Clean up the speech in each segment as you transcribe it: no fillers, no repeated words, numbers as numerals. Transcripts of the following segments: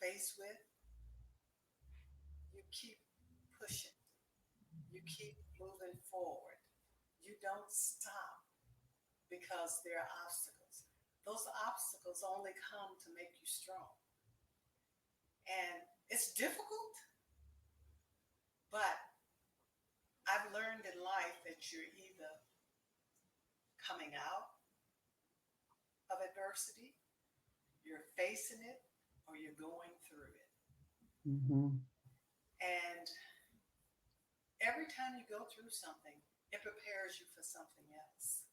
faced with, you keep pushing. You keep moving forward. You don't stop because there are obstacles. Those obstacles only come to make you strong. And it's difficult, but I've learned in life that you're either coming out of adversity, you're facing it, or you're going through it. Mm-hmm. And every time you go through something, it prepares you for something else.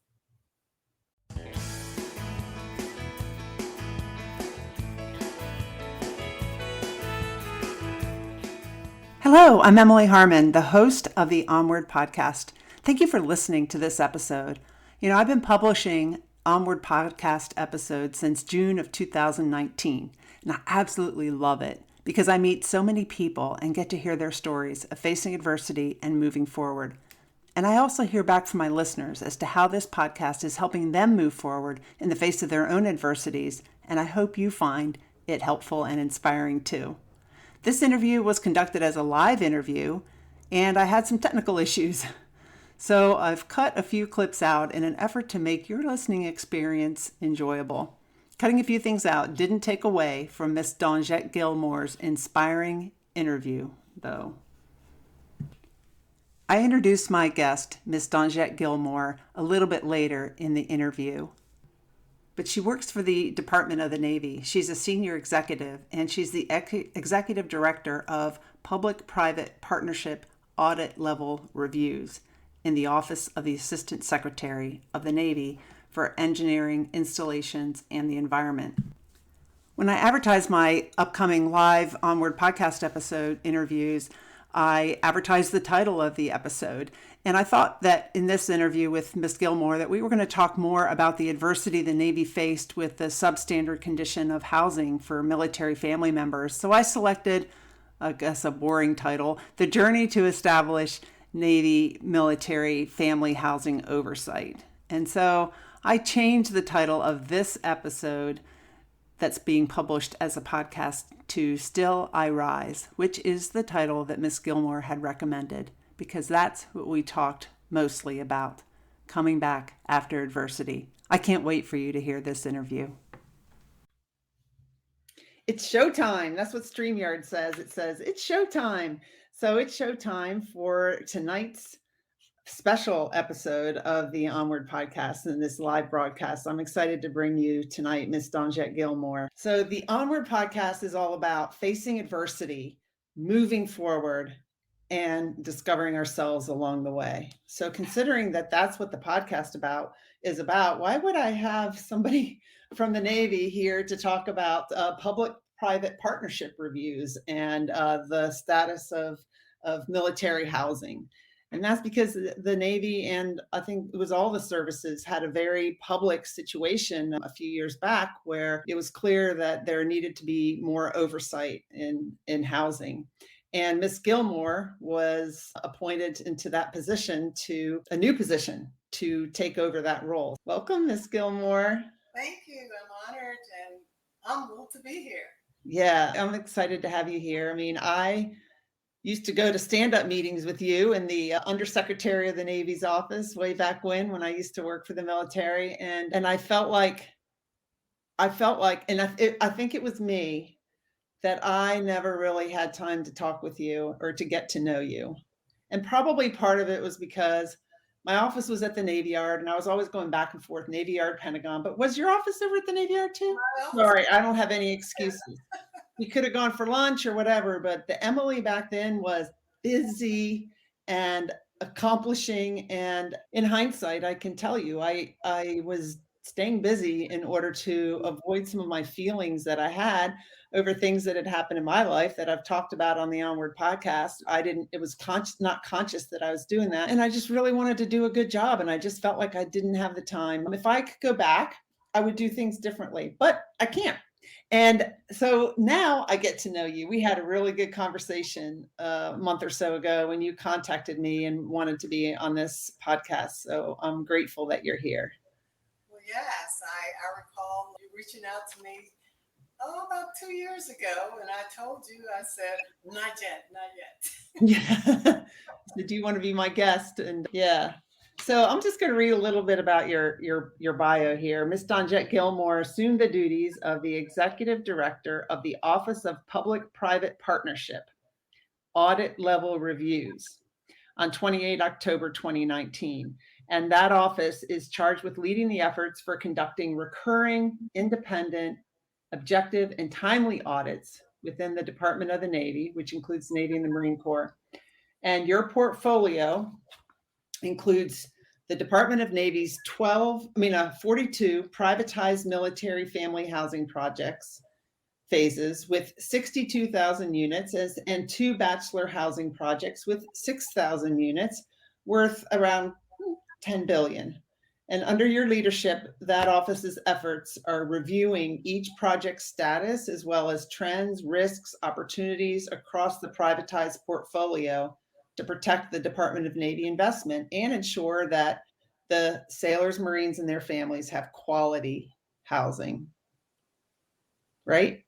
Hello, I'm Emily Harmon, the host of the Onward podcast. Thank you for listening to this episode. I've been publishing Onward podcast episodes since June of 2019, and I absolutely love it because I meet so many people and get to hear their stories of facing adversity and moving forward. And I also hear back from my listeners as to how this podcast is helping them move forward in the face of their own adversities, and I hope you find it helpful and inspiring too. This interview was conducted as a live interview, and I had some technical issues. So I've cut a few clips out in an effort to make your listening experience enjoyable. Cutting a few things out didn't take away from Miss Donjette Gilmore's inspiring interview, though. I introduced my guest, Miss Donjette Gilmore, a little bit later in the interview. But she works for the Department of the Navy. She's a senior executive, and she's the executive director of Public-Private Partnership Audit-Level Reviews in the Office of the Assistant Secretary of the Navy for Engineering, Installations, and the Environment. When I advertised my upcoming live Onward podcast episode interviews, I advertised the title of the episode. And I thought that in this interview with Ms. Gilmore that we were going to talk more about the adversity the Navy faced with the substandard condition of housing for military family members. So I selected, I guess, a boring title, The Journey to Establish Navy Military Family Housing Oversight. And so I changed the title of this episode that's being published as a podcast to Still I Rise, which is the title that Ms. Gilmore had recommended, because that's what we talked mostly about, coming back after adversity. I can't wait for you to hear this interview. It's showtime. That's what StreamYard says. It says it's showtime. So it's showtime for tonight's special episode of the Onward podcast and this live broadcast. I'm excited to bring you tonight, Miss Donjette Gilmore. So the Onward podcast is all about facing adversity, moving forward, and discovering ourselves along the way. So considering that that's what the podcast is about, why would I have somebody from the Navy here to talk about public-private partnership reviews and the status of military housing? And that's because the Navy, and I think it was all the services, had a very public situation a few years back where it was clear that there needed to be more oversight in housing. And Ms. Gilmore was appointed into that position, a new position, to take over that role. Welcome, Ms. Gilmore. Thank you. I'm honored and humbled to be here. Yeah, I'm excited to have you here. I mean, I used to go to stand-up meetings with you in the Undersecretary of the Navy's office way back when I used to work for the military. And I felt like, and I think it was me, that I never really had time to talk with you or to get to know you. And probably part of it was because my office was at the Navy Yard and I was always going back and forth, Navy Yard, Pentagon. But was your office over at the Navy Yard too? Sorry, I don't have any excuses. We could have gone for lunch or whatever, but the Emily back then was busy and accomplishing. And in hindsight, I can tell you, I was staying busy in order to avoid some of my feelings that I had over things that had happened in my life that I've talked about on the Onward podcast. It was not conscious that I was doing that. And I just really wanted to do a good job. And I just felt like I didn't have the time. If I could go back, I would do things differently, but I can't. And so now I get to know you. We had a really good conversation a month or so ago when you contacted me and wanted to be on this podcast. So I'm grateful that you're here. Well, yes, I recall you reaching out to me Oh, about 2 years ago, and I told you, I said, not yet, not yet. Yeah. So do you want to be my guest? And yeah. So I'm just going to read a little bit about your bio here. Miss Donjette Gilmore assumed the duties of the Executive Director of the Office of Public-Private Partnership Audit-Level Reviews on 28 October 2019. And that office is charged with leading the efforts for conducting recurring, independent, objective, and timely audits within the Department of the Navy, which includes Navy and the Marine Corps. And your portfolio includes the Department of Navy's 42 privatized military family housing projects phases with 62,000 units and 2 bachelor housing projects with 6,000 units worth around 10 billion. And under your leadership, that office's efforts are reviewing each project's status as well as trends, risks, opportunities across the privatized portfolio to protect the Department of Navy investment and ensure that the sailors, Marines, and their families have quality housing. Right?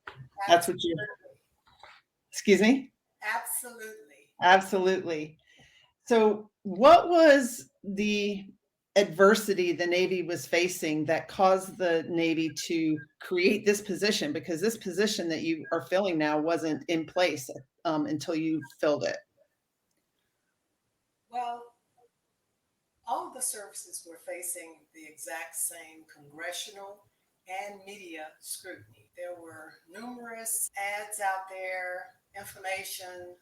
That's what you, excuse me? Absolutely. Absolutely. So what was the adversity the Navy was facing that caused the Navy to create this position? Because this position that you are filling now wasn't in place until you filled it. Well, all of the services were facing the exact same congressional and media scrutiny. There were numerous ads out there, information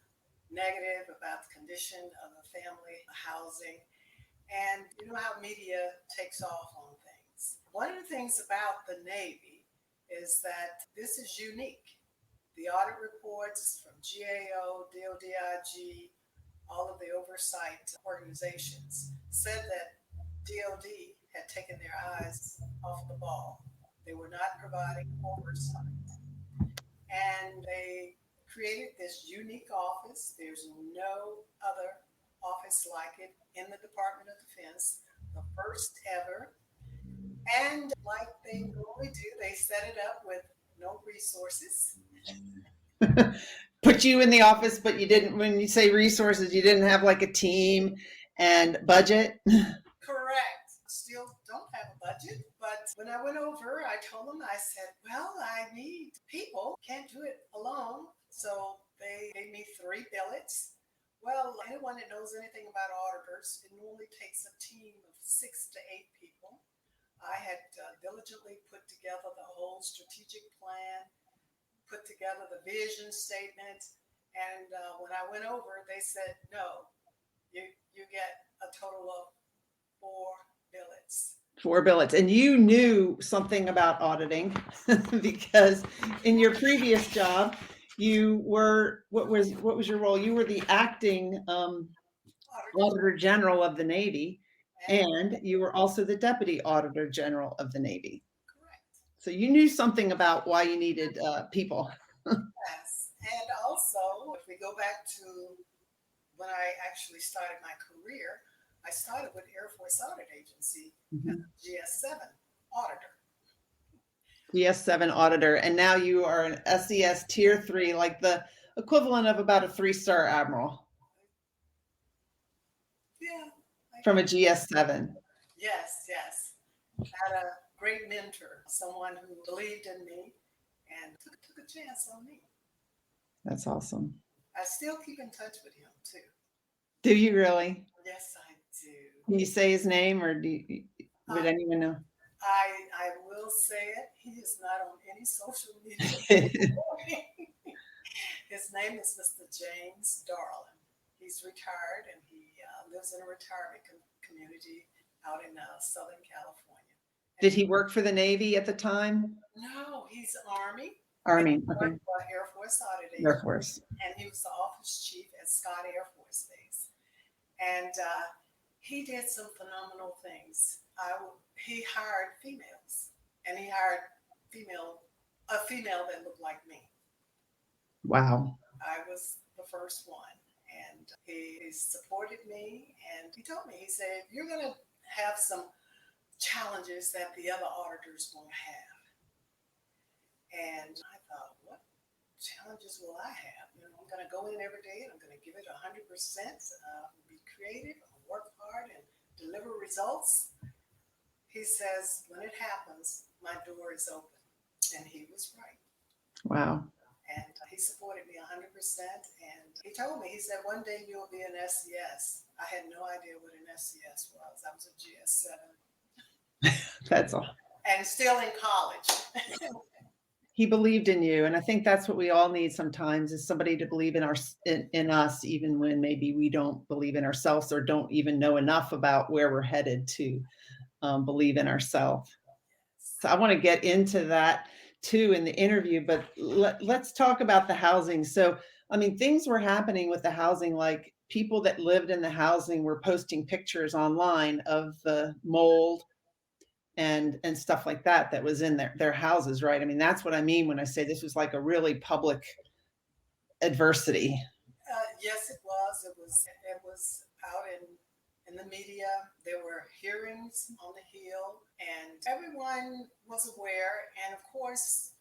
negative about the condition of the family housing. And you know how media takes off on things. One of the things about the Navy is that this is unique. The audit reports from GAO, DODIG, all of the oversight organizations said that DOD had taken their eyes off the ball. They were not providing oversight. And they created this unique office. There's no other office like it in the Department of Defense, the first ever. And like they normally do, they set it up with no resources. Put you in the office, but you didn't, when you say resources, you didn't have like a team and budget? Correct. Still don't have a budget. But when I went over, I told them, I said, well, I need people. Can't do it alone. So they gave me 3 billets. Well, anyone that knows anything about auditors, it normally takes a team of 6 to 8 people. I had diligently put together the whole strategic plan, put together the vision statement. And when I went over, they said, no, you get a total of 4 billets. 4 billets. And you knew something about auditing because in your previous job, you were, what was your role? You were the acting Auditor General of the Navy, and you were also the Deputy Auditor General of the Navy. Correct. So you knew something about why you needed people. Yes. And also, if we go back to when I actually started my career, I started with Air Force Audit Agency as a GS7 auditor. GS7 auditor, and now you are an SES Tier 3, like the equivalent of about a 3-star admiral. Yeah. From a GS7. Yes, yes. I had a great mentor, someone who believed in me and took a chance on me. That's awesome. I still keep in touch with him too. Do you really? Yes, I do. Can you say his name, or would anyone know? I will say it. He is not on any social media. His name is Mr. James Darlin. He's retired and he lives in a retirement community out in Southern California. And Did he work for the Navy at the time? No, he's Army. Army, okay. Air Force Audit Agency. Air Force. And he was the office chief at Scott Air Force Base. And he did some phenomenal things. He hired females, and he hired a female that looked like me. Wow. I was the first one, and he supported me, and he told me, he said, you're going to have some challenges that the other auditors won't have. And I challenges will I have? I'm going to go in every day and I'm going to give it 100%, be creative, work hard, and deliver results. He says, when it happens, my door is open. And he was right. Wow. And he supported me 100%. And he told me, he said, one day you'll be an SES. I had no idea what an SES was. I was a GS7. That's all. And still in college. He believed in you. And I think that's what we all need sometimes, is somebody to believe in us, even when maybe we don't believe in ourselves or don't even know enough about where we're headed to believe in ourselves. So I want to get into that too in the interview, but let's talk about the housing. So, I mean, things were happening with the housing, like people that lived in the housing were posting pictures online of the mold and stuff like that was in their houses, right? I mean, that's what I mean when I say this was like a really public adversity. Yes, it was. It was out in the media. There were hearings on the Hill, and everyone was aware. And of course,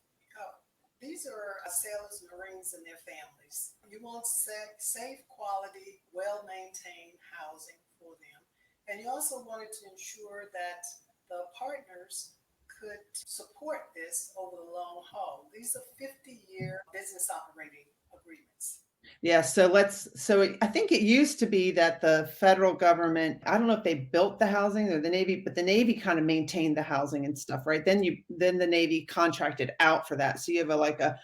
these are sailors, Marines, and their families. You want safe, quality, well-maintained housing for them. And you also wanted to ensure that the partners could support this over the long haul. These are 50-year business operating agreements. Yeah, so I think it used to be that the federal government, I don't know if they built the housing or the Navy, but the Navy kind of maintained the housing and stuff, right? Then the Navy contracted out for that. So you have a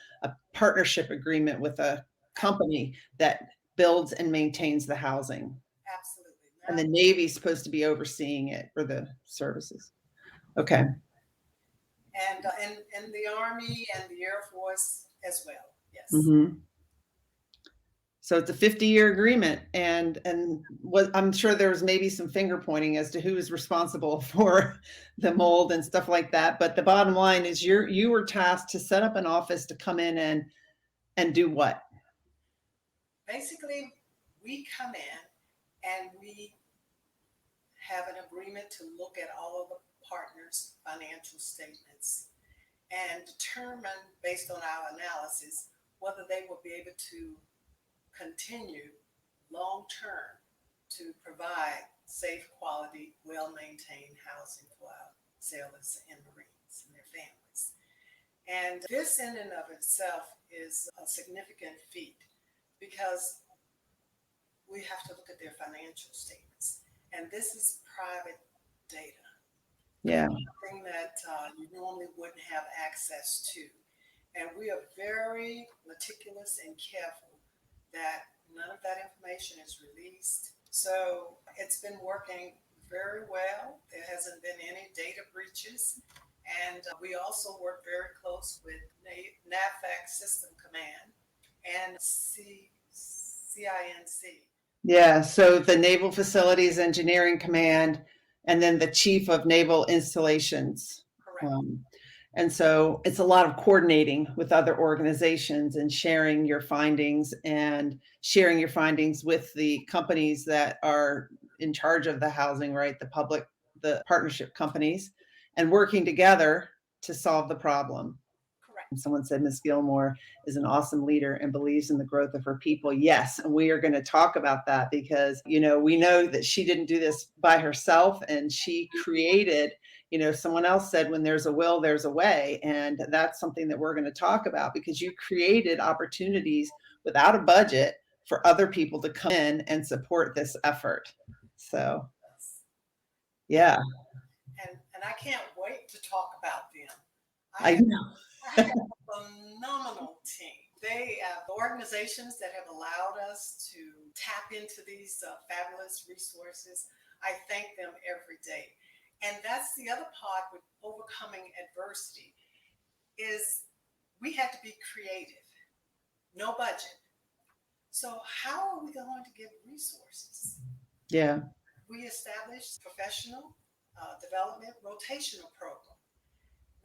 partnership agreement with a company that builds and maintains the housing. Absolutely. And the Navy's supposed to be overseeing it for the services. Okay. And in the Army and the Air Force as well. Yes. Mm-hmm. So it's a 50-year agreement, and I'm sure there was maybe some finger pointing as to who is responsible for the mold and stuff like that. But the bottom line is you were tasked to set up an office to come in and do what? Basically, we come in and we have an agreement to look at all of the partners' financial statements and determine, based on our analysis, whether they will be able to continue long-term to provide safe, quality, well-maintained housing for our sailors and Marines and their families. And this in and of itself is a significant feat because we have to look at their financial statements. And this is private data. Yeah. Something that you normally wouldn't have access to. And we are very meticulous and careful that none of that information is released. So it's been working very well. There hasn't been any data breaches. And we also work very close with NAVFAC System Command and CINC. Yeah, so the Naval Facilities Engineering Command, and then the Chief of Naval Installations. Correct. And so it's a lot of coordinating with other organizations and sharing your findings with the companies that are in charge of the housing, right? The partnership companies, and working together to solve the problem. Correct. And someone said Ms. Gilmore is an awesome leader and believes in the growth of her people. Yes, and we are going to talk about that because, we know that she didn't do this by herself, and she created, someone else said, when there's a will, there's a way. And that's something that we're going to talk about because you created opportunities without a budget for other people to come in and support this effort. So, yeah. And I can't wait to talk about them. I know. I have a phenomenal team. They are organizations that have allowed us to tap into these fabulous resources. I thank them every day. And that's the other part with overcoming adversity is we had to be creative. No budget. So how are we going to get resources? Yeah. We established professional development rotational program.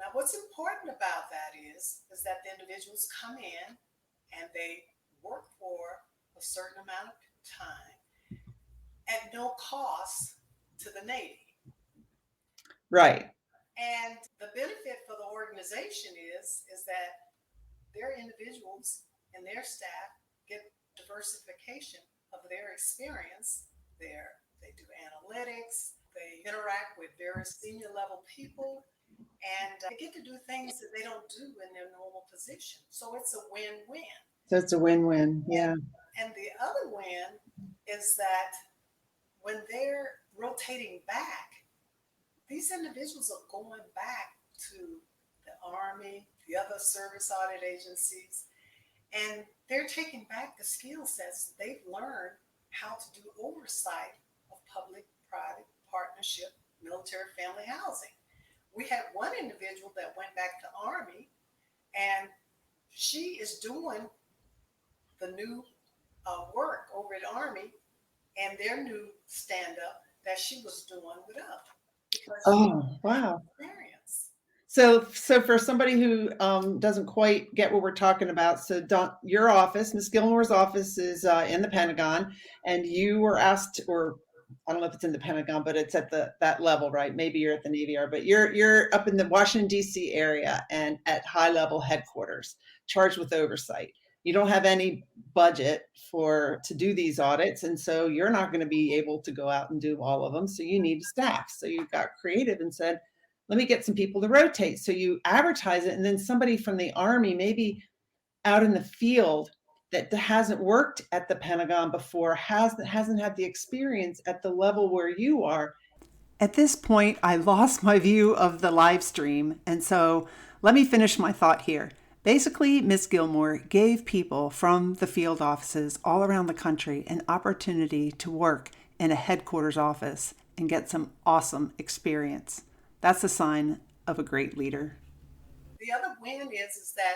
Now, what's important about that is that the individuals come in and they work for a certain amount of time at no cost to the Navy. Right. And the benefit for the organization is that their individuals and their staff get diversification of their experience. They do analytics, they interact with very senior level people, and they get to do things that they don't do in their normal position. So it's a win-win. So it's a win-win. Yeah. And the other win is that when they're rotating back, these individuals are going back to the Army, the other service audit agencies, and they're taking back the skill sets they've learned how to do oversight of public-private partnership military family housing. We had one individual that went back to Army, and she is doing the new work over at Army and their new stand-up that she was doing with us. Oh, wow. Experience. So for somebody who doesn't quite get what we're talking about, so your office, Ms. Gilmore's office, is in the Pentagon, and you were asked, or I don't know if it's in the Pentagon, but it's at that level, right? Maybe you're at the Navy Yard, but you're up in the Washington D.C. area and at high level headquarters, charged with oversight. You don't have any budget to do these audits, and so you're not going to be able to go out and do all of them. So you need staff. So you got creative and said, let me get some people to rotate. So you advertise it, and then somebody from the Army, maybe out in the field, that hasn't worked at the Pentagon before, hasn't had the experience at the level where you are. At this point, I lost my view of the live stream, and so let me finish my thought here. Basically, Ms. Gilmore gave people from the field offices all around the country an opportunity to work in a headquarters office and get some awesome experience. That's a sign of a great leader. The other win is that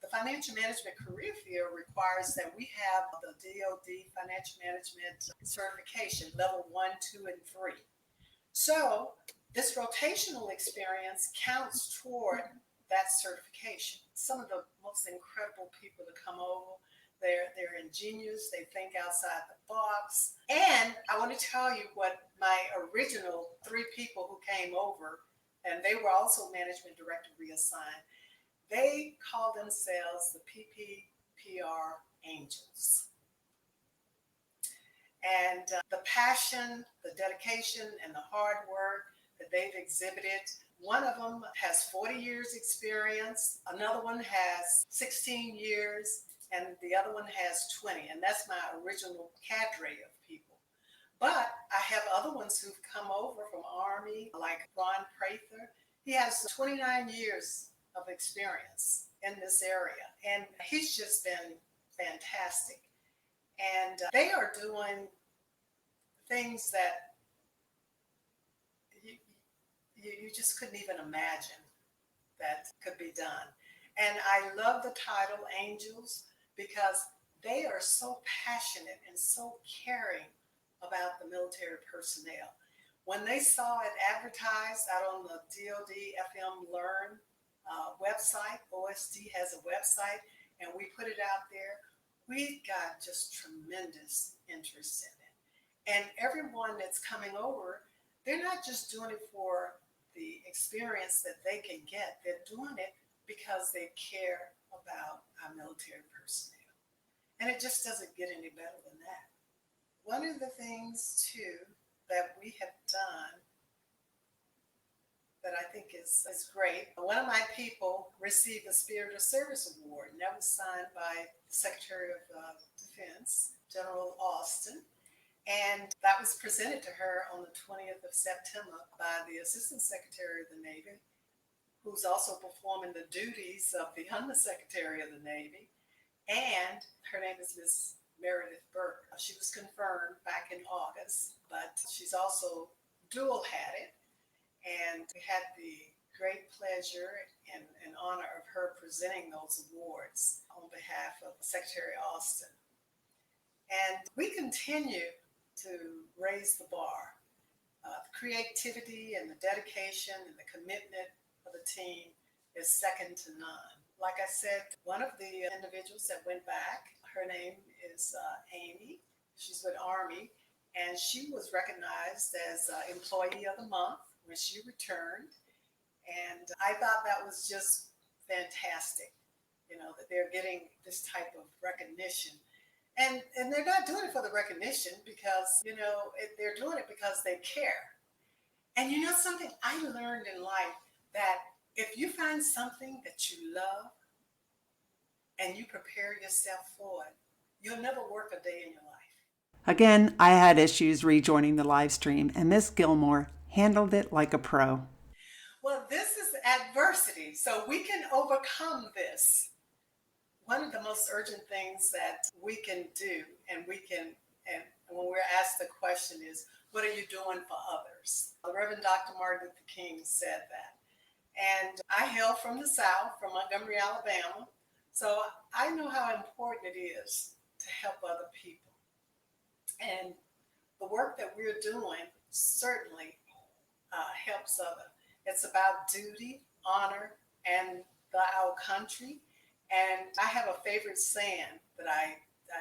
the financial management career field requires that we have the DoD financial management certification, level 1, 2, and 3. So this rotational experience counts toward that certification. Some of the most incredible people to come over, they're ingenious, they think outside the box. And I want to tell you what my original 3 people who came over, and they were also management director reassigned, they call themselves the PPPR Angels. And the passion, the dedication, and the hard work that they've exhibited. One of them has 40 years experience, another one has 16 years, and the other one has 20. And that's my original cadre of people. But I have other ones who've come over from Army, like Ron Prather. He has 29 years of experience in this area, and he's just been fantastic. And they are doing things that you just couldn't even imagine that could be done. And I love the title Angels because they are so passionate and so caring about the military personnel. When they saw it advertised out on the DoD FM Learn website, OSD has a website, and we put it out there, we got just tremendous interest in it. And everyone that's coming over, they're not just doing it for the experience that they can get, they're doing it because they care about our military personnel. And it just doesn't get any better than that. One of the things, too, that we have done that I think is great, one of my people received the Spirit of Service Award, and that was signed by the Secretary of Defense, General Austin. And that was presented to her on the 20th of September by the Assistant Secretary of the Navy, who's also performing the duties of the Undersecretary of the Navy. And her name is Ms. Meredith Burke. She was confirmed back in August, but she's also dual-hatted. And we had the great pleasure and honor of her presenting those awards on behalf of Secretary Austin. And we continue to raise the bar. The creativity and the dedication and the commitment of the team is second to none. Like I said, one of the individuals that went back, her name is Amy. She's with Army, and she was recognized as Employee of the Month when she returned. And I thought that was just fantastic that they're getting this type of recognition. And they're not doing it for the recognition because, they're doing it because they care. And something I learned in life, that if you find something that you love and you prepare yourself for it, you'll never work a day in your life. Again, I had issues rejoining the live stream, and Miss Gilmore handled it like a pro. Well, this is adversity, so we can overcome this. One of the most urgent things that we can do, and when we're asked the question is, what are you doing for others? The Reverend Dr. Martin Luther King said that. And I hail from the South, from Montgomery, Alabama, so I know how important it is to help other people. And the work that we're doing certainly helps others. It's about duty, honor, and our country. And I have a favorite saying that I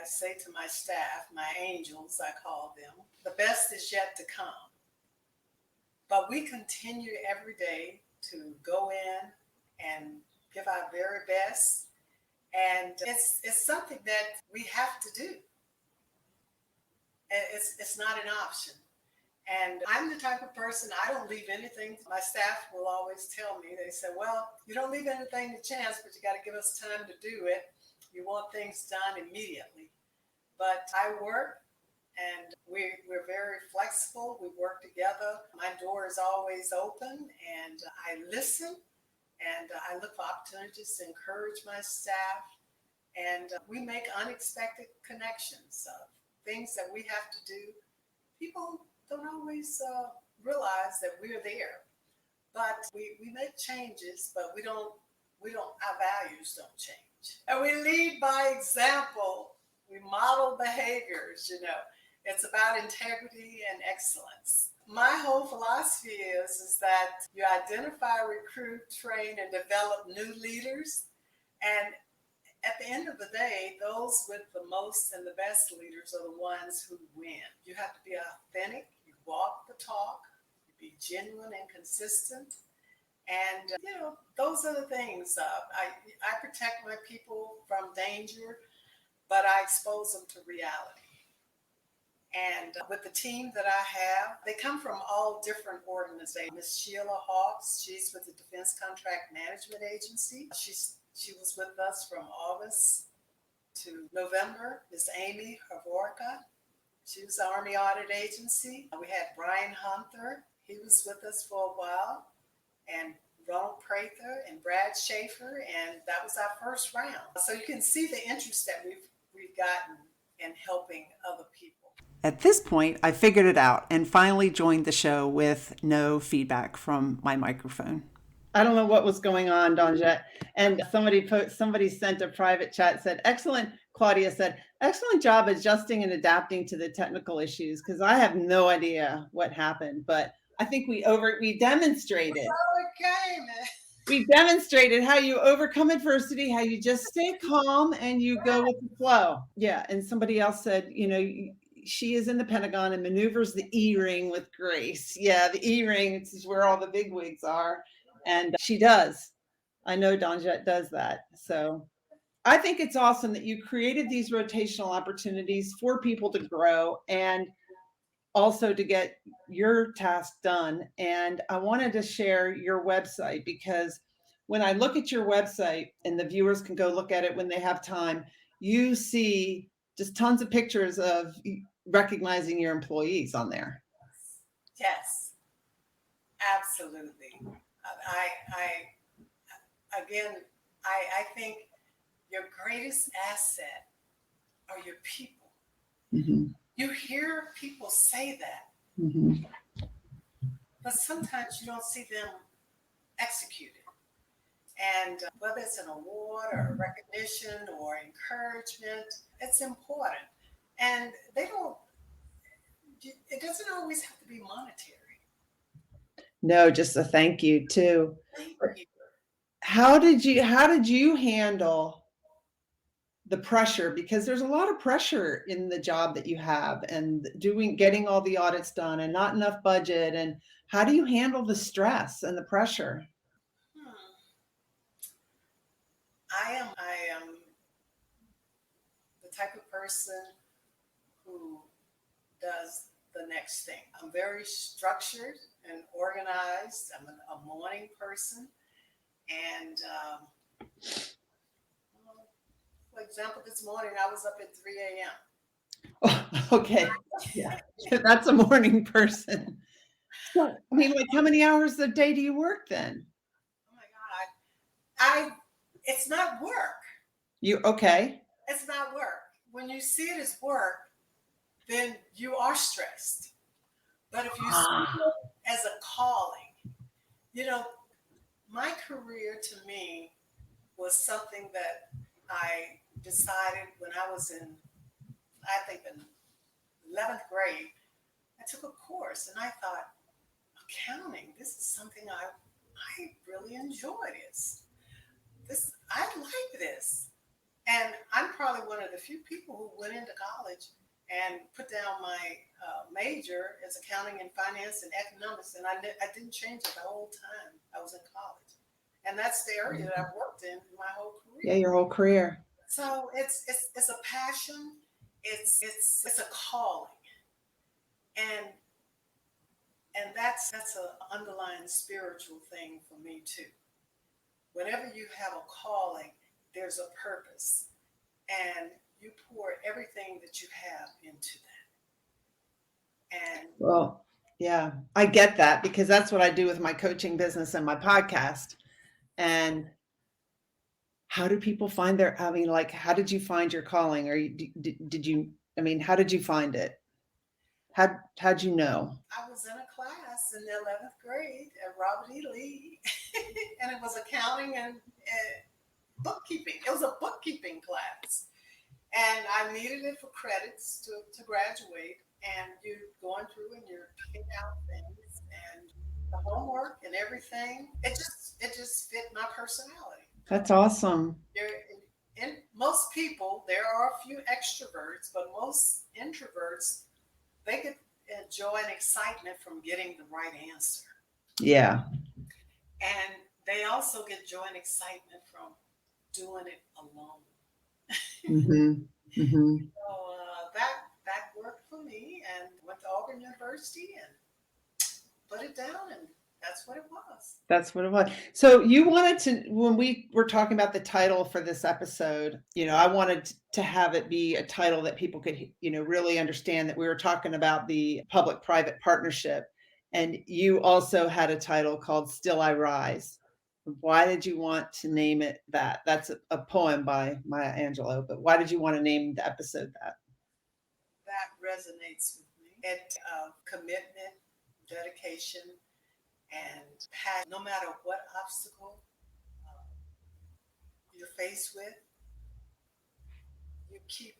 say to my staff, my angels, I call them, the best is yet to come. But we continue every day to go in and give our very best. And it's something that we have to do. It's not an option. And I'm the type of person, I don't leave anything. My staff will always tell me, they say, well, you don't leave anything to chance, but you got to give us time to do it. You want things done immediately. But I work, and we're very flexible. We work together. My door is always open, and I listen, and I look for opportunities to encourage my staff. And we make unexpected connections of things that we have to do. People don't always realize that we're there, but we make changes, but our values don't change. And we lead by example. We model behaviors, It's about integrity and excellence. My whole philosophy is that you identify, recruit, train, and develop new leaders. And at the end of the day, those with the most and the best leaders are the ones who win. You have to be authentic. You walk the talk. You be genuine and consistent. And, those are the things. I protect my people from danger, but I expose them to reality. And with the team that I have, they come from all different organizations. Miss Sheila Hawks, she's with the Defense Contract Management Agency. She was with us from August to November. Miss Amy Havorka, she was the Army Audit Agency. We had Brian Hunter, he was with us for a while, and Ronald Prather and Brad Schaefer, and that was our first round. So you can see the interest that we've gotten in helping other people. At this point, I figured it out and finally joined the show with no feedback from my microphone. I don't know what was going on, Donjette. And somebody sent a private chat, said, excellent, Claudia said, excellent job adjusting and adapting to the technical issues, because I have no idea what happened, but I think we demonstrated. We demonstrated how you overcome adversity, how you just stay calm and you go with the flow. Yeah. And somebody else said, she is in the Pentagon and maneuvers the E-ring with grace. Yeah, the E-ring, it's where all the big wigs are. And she does. I know Donjette does that. So I think it's awesome that you created these rotational opportunities for people to grow and also to get your task done. And I wanted to share your website, because when I look at your website, and the viewers can go look at it when they have time, you see just tons of pictures of recognizing your employees on there. Yes, absolutely. I think your greatest asset are your people. Mm-hmm. You hear people say that, Mm-hmm. but sometimes you don't see them executed. And whether it's an award or recognition or encouragement, it's important. And it doesn't always have to be monetary. No, just a thank you too. Thank you. How did you handle the pressure? Because there's a lot of pressure in the job that you have, and getting all the audits done and not enough budget. And how do you handle the stress and the pressure? I I am the type of person who does the next thing. I'm very structured and organized. I'm a morning person. And for example, this morning I was up at 3 a.m. Oh, okay. Yeah. That's a morning person. So, I mean, like, how many hours a day do you work then? Oh my God. It's not work. Okay. It's not work. When you see it as work, then you are stressed. But if you see it as a calling, you know, my career to me was something that I decided when I was in 11th grade. I took a course and I thought, accounting, this is something I really enjoy I like this. And I'm probably one of the few people who went into college and put down my major as accounting and finance and economics, and I didn't change it the whole time I was in college. And that's the area that I've worked in my whole career. Yeah, your whole career. So it's a passion. It's a calling, and that's an underlying spiritual thing for me too. Whenever you have a calling, there's a purpose, and you pour everything that you have into that. And Well, yeah, I get that because that's what I do with my coaching business and my podcast. And how do people find I mean, like, how did you find your calling? Or did you, I mean, how did you find it? How'd you know? I was in a class in the 11th grade at Robert E. Lee, and it was accounting and bookkeeping. It was a bookkeeping class. And I needed it for credits to graduate. And you're going through and you're picking out things and the homework and everything. It just fit my personality. That's awesome. In most people, there are a few extroverts, but most introverts, they get joy and excitement from getting the right answer. Yeah. And they also get joy and excitement from doing it alone. Mm-hmm. Mm-hmm. So that worked for me, and went to Auburn University and put it down, and that's what it was. That's what it was. So you wanted to, when we were talking about the title for this episode, I wanted to have it be a title that people could, really understand that we were talking about the public-private partnership. And you also had a title called Still I Rise. Why did you want to name it that? That's a poem by Maya Angelou, but why did you want to name the episode that? That resonates with me. Commitment, dedication, and passion. No matter what obstacle you're faced with, you keep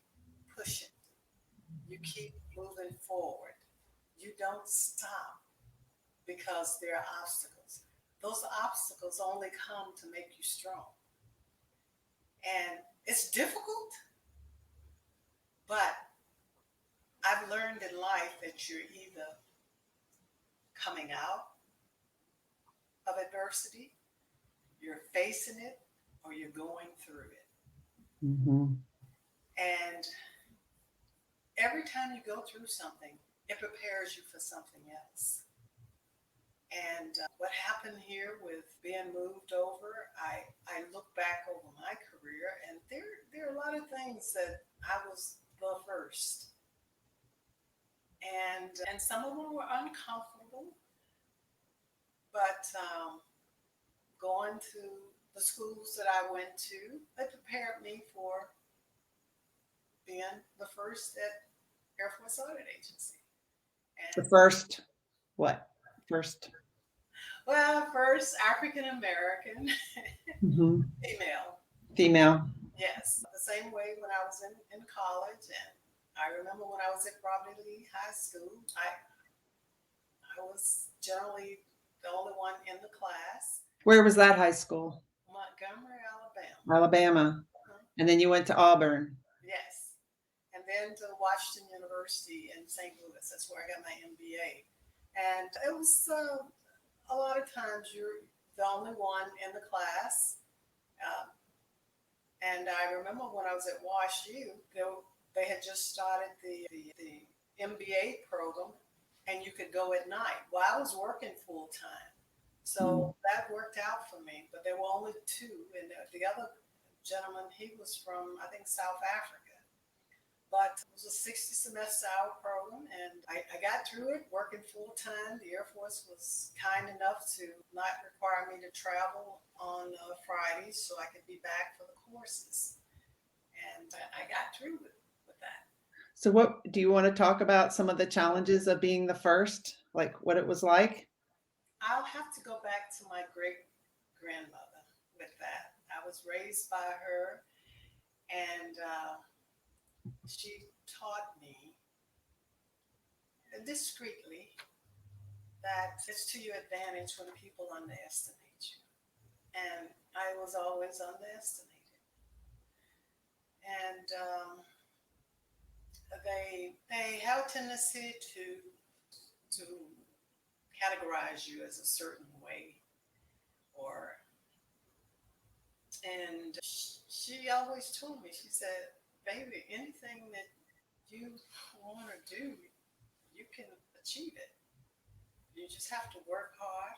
pushing. You keep moving forward. You don't stop because there are obstacles. Those obstacles only come to make you strong. And it's difficult, but I've learned in life that you're either coming out of adversity, you're facing it, or you're going through it. Mm-hmm. And every time you go through something, it prepares you for something else. And what happened here with being moved over, I look back over my career, and there are a lot of things that I was the first. And some of them were uncomfortable, but going to the schools that I went to, they prepared me for being the first at Air Force Audit Agency. And The first, what? First? well, first African American Mm-hmm. female. Yes, the same way when I was in college, and I remember when I was at Robert E. Lee High School, I was generally the only one in the class. Where was that high school? Montgomery, Alabama. Alabama. And then you went to Auburn. Yes. And then to Washington University in St. Louis. That's where I got my MBA. And it was a lot of times you're the only one in the class. And I remember when I was at WashU, they had just started the MBA program, and you could go at night. Well, I was working full time, so that worked out for me. But there were only two, and the other gentleman, he was from, I think, South Africa. But it was a 60 semester hour program, and I got through it working full time. The Air Force was kind enough to not require me to travel on Fridays so I could be back for the courses. And I got through it with that. So what do you want to talk about some of the challenges of being the first, like what it was like? I'll have to go back to my great grandmother with that. I was raised by her, and she taught me discreetly that it's to your advantage when people underestimate you. And I was always underestimated. And they have a tendency to categorize you as a certain way, and she always told me, she said, baby, anything that you want to do, you can achieve it. You just have to work hard,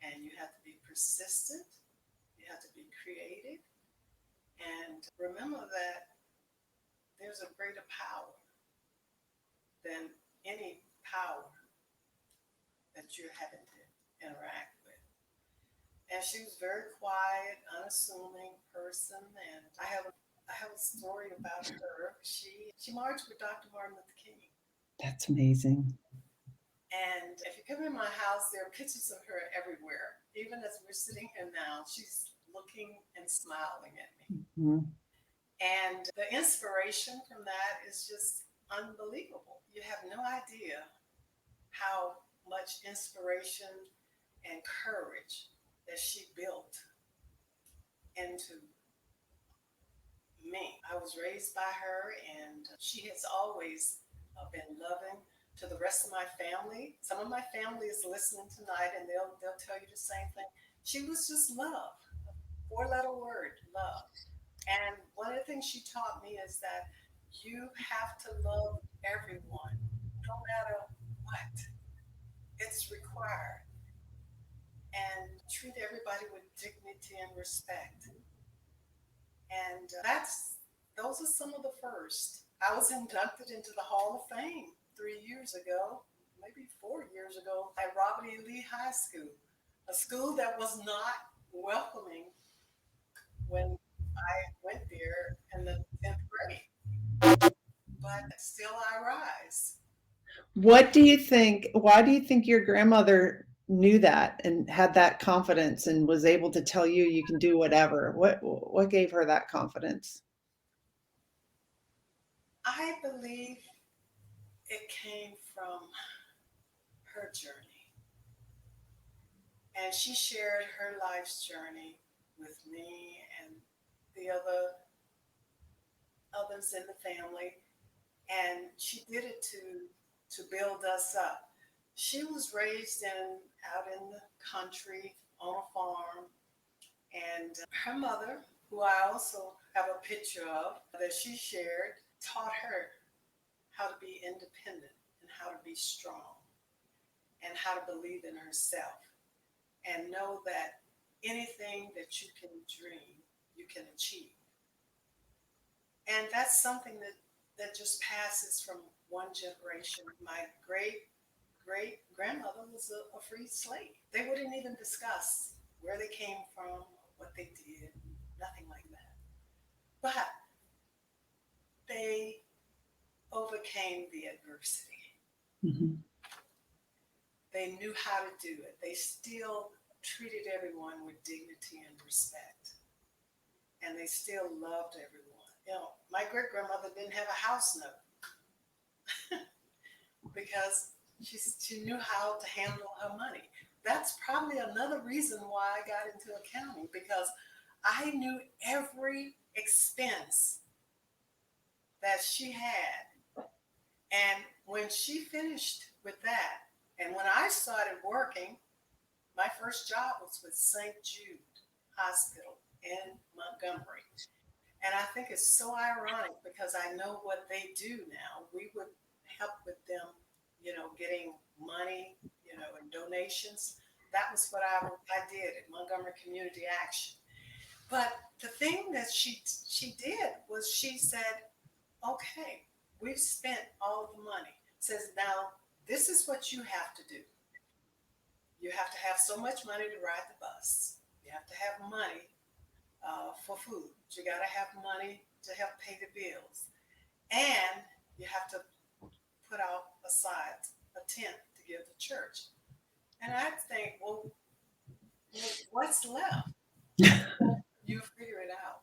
and you have to be persistent. You have to be creative, and remember that there's a greater power than any power that you're having to interact with. And she was very quiet, unassuming person, and I have a story about her. She marched with Dr. Martin Luther King. That's amazing. And if you come in my house, there are pictures of her everywhere. Even as we're sitting here now, she's looking and smiling at me. Mm-hmm. And the inspiration from that is just unbelievable. You have no idea how much inspiration and courage that she built into me. I was raised by her, and she has always been loving to the rest of my family. Some of my family is listening tonight, and they'll tell you the same thing. She was just love, a four-letter word, love. And one of the things she taught me is that you have to love everyone, no matter what. It's required. And treat everybody with dignity and respect. And those are some of the first. I was inducted into the Hall of Fame 3 years ago, maybe 4 years ago, at Robert E. Lee High School, a school that was not welcoming when I went there in the 10th grade. But still I rise. What do you think? Why do you think your grandmother knew that and had that confidence and was able to tell you you can do whatever? What gave her that confidence? I believe it came from her journey. And she shared her life's journey with me and the others in the family. And she did it to build us up. She was raised out in the country on a farm, and her mother, who I also have a picture of that she shared, taught her how to be independent and how to be strong and how to believe in herself and know that anything that you can dream, you can achieve. And that's something that just passes from one generation. My great grandmother was a free slave. They wouldn't even discuss where they came from, what they did, nothing like that. But they overcame the adversity. Mm-hmm. They knew how to do it. They still treated everyone with dignity and respect. And they still loved everyone. You know, my great grandmother didn't have a house note because she knew how to handle her money. That's probably another reason why I got into accounting, because I knew every expense that she had. And when she finished with that, and when I started working, my first job was with St. Jude Hospital in Montgomery. And I think it's so ironic because I know what they do now. We would help with them, getting money, and donations. That was what I did at Montgomery Community Action. But the thing that she did was she said, okay, we've spent all the money. Says, now this is what you have to do. You have to have so much money to ride the bus. You have to have money for food. You got to have money to help pay the bills. And you have to put out aside a tenth to give the church. And I think, well what's left? You figure it out.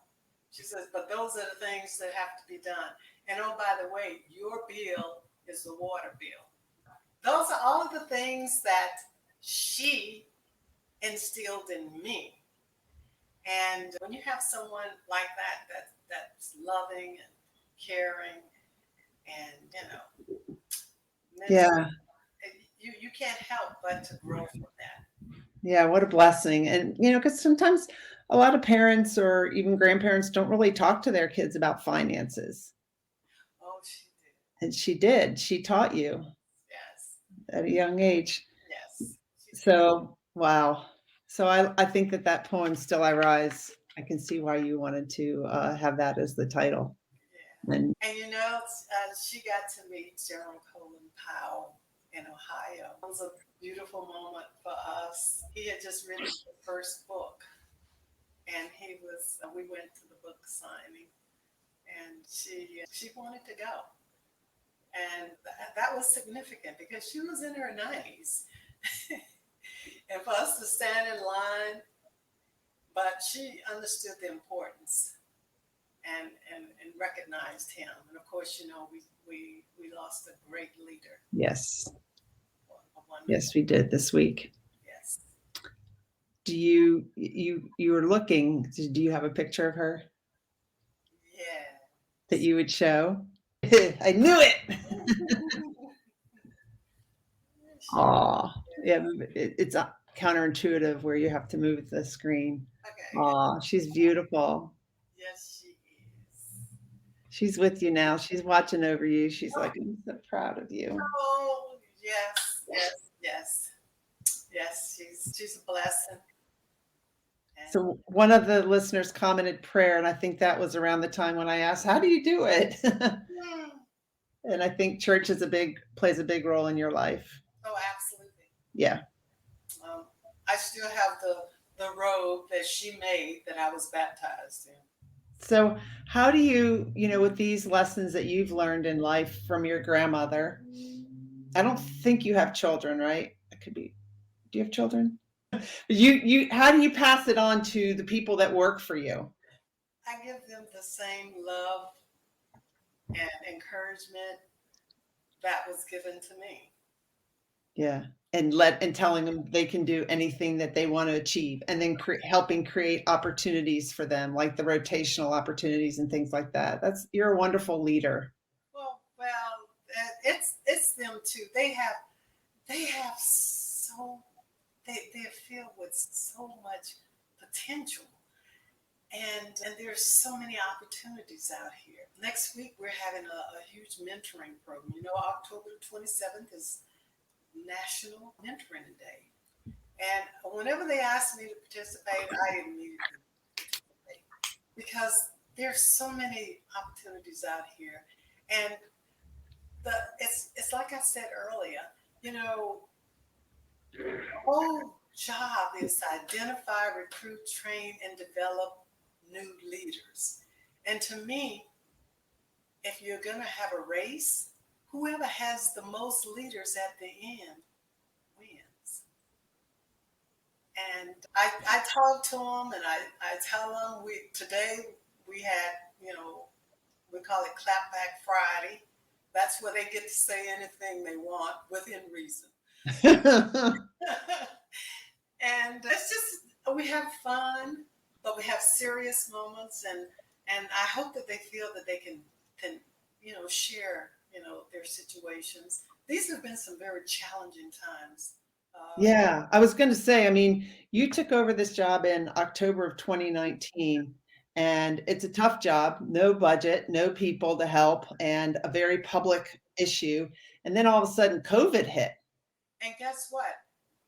She says, but those are the things that have to be done. And oh, by the way, your bill is the water bill. Those are all of the things that she instilled in me. And when you have someone like that's loving and caring and, Yeah. you can't help but to grow from that. Yeah, what a blessing. And, because sometimes a lot of parents or even grandparents don't really talk to their kids about finances. Oh, she did. And she did. She taught you Yes. at a young age. Yes. So, wow. So I think that poem, Still I Rise, I can see why you wanted to have that as the title. Yeah. And she got to meet General Colin Powell in Ohio. It was a beautiful moment for us. He had just written the first book, and we went to the book signing, and she wanted to go. And that was significant because she was in her 90s. And for us to stand in line, but she understood the importance and recognized him. And of course, we lost a great leader. yes. Yes, we did this week. Yes. Do you were looking, do you have a picture of her Yeah. that you would show? I knew it. Aw, yeah, it's counterintuitive where you have to move the screen. Okay. Aw, she's beautiful. Yes, she is. She's with you now. She's watching over you. She's like, I'm so proud of you. Oh, yes. Yes, she's a blessing. So one of the listeners commented prayer, and I think that was around the time when I asked, how do you do it? And I think church plays a big role in your life. Oh, absolutely. Yeah. I still have the robe that she made that I was baptized in. So how do you, with these lessons that you've learned in life from your grandmother, I don't think you have children, right? It could be. Do you have children? How do you pass it on to the people that work for you? I give them the same love and encouragement that was given to me. Yeah. And telling them they can do anything that they want to achieve, and then helping create opportunities for them, like the rotational opportunities and things like that. You're a wonderful leader. Well, it's them too. They're filled with so much potential, and there's so many opportunities out here. Next week we're having a huge mentoring program. October 27th is National Mentoring Day. And whenever they asked me to participate, I immediately participate because there's so many opportunities out here. And it's like I said earlier, the whole job is to identify, recruit, train, and develop new leaders. And to me, if you're going to have a race, whoever has the most leaders at the end wins. And I talk to them, and I tell them today we had, we call it Clapback Friday. That's where they get to say anything they want within reason. And it's just, we have fun, but we have serious moments, and I hope that they feel that they can share, their situations. These have been some very challenging times. Yeah, I was going to say, you took over this job in October of 2019, And it's a tough job, no budget, no people to help, and a very public issue. And then all of a sudden, COVID hit. And guess what?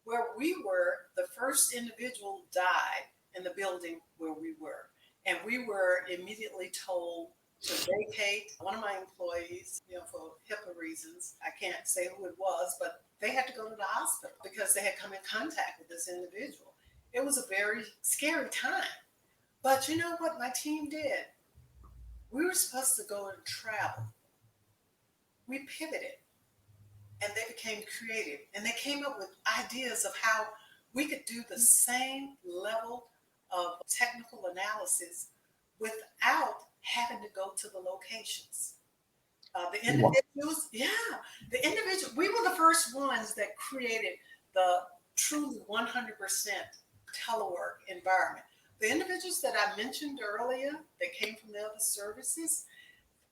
Where we were, the first individual died in the building where we were. And we were immediately told to vacate. One of my employees, for HIPAA reasons, I can't say who it was, but they had to go to the hospital because they had come in contact with this individual. It was a very scary time. But you know what my team did? We were supposed to go and travel. We pivoted and they became creative and they came up with ideas of how we could do the same level of technical analysis without having to go to the locations. The individuals, we were the first ones that created the truly 100% telework environment. The individuals that I mentioned earlier that came from the other services,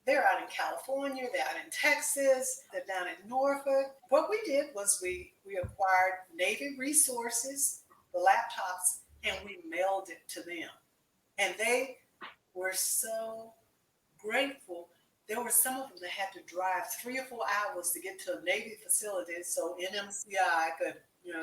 they're out in California, they're out in Texas, they're down in Norfolk. What we did was we acquired Navy resources, the laptops, and we mailed it to them. And they were so grateful. There were some of them that had to drive 3 or 4 hours to get to a Navy facility so NMCI could,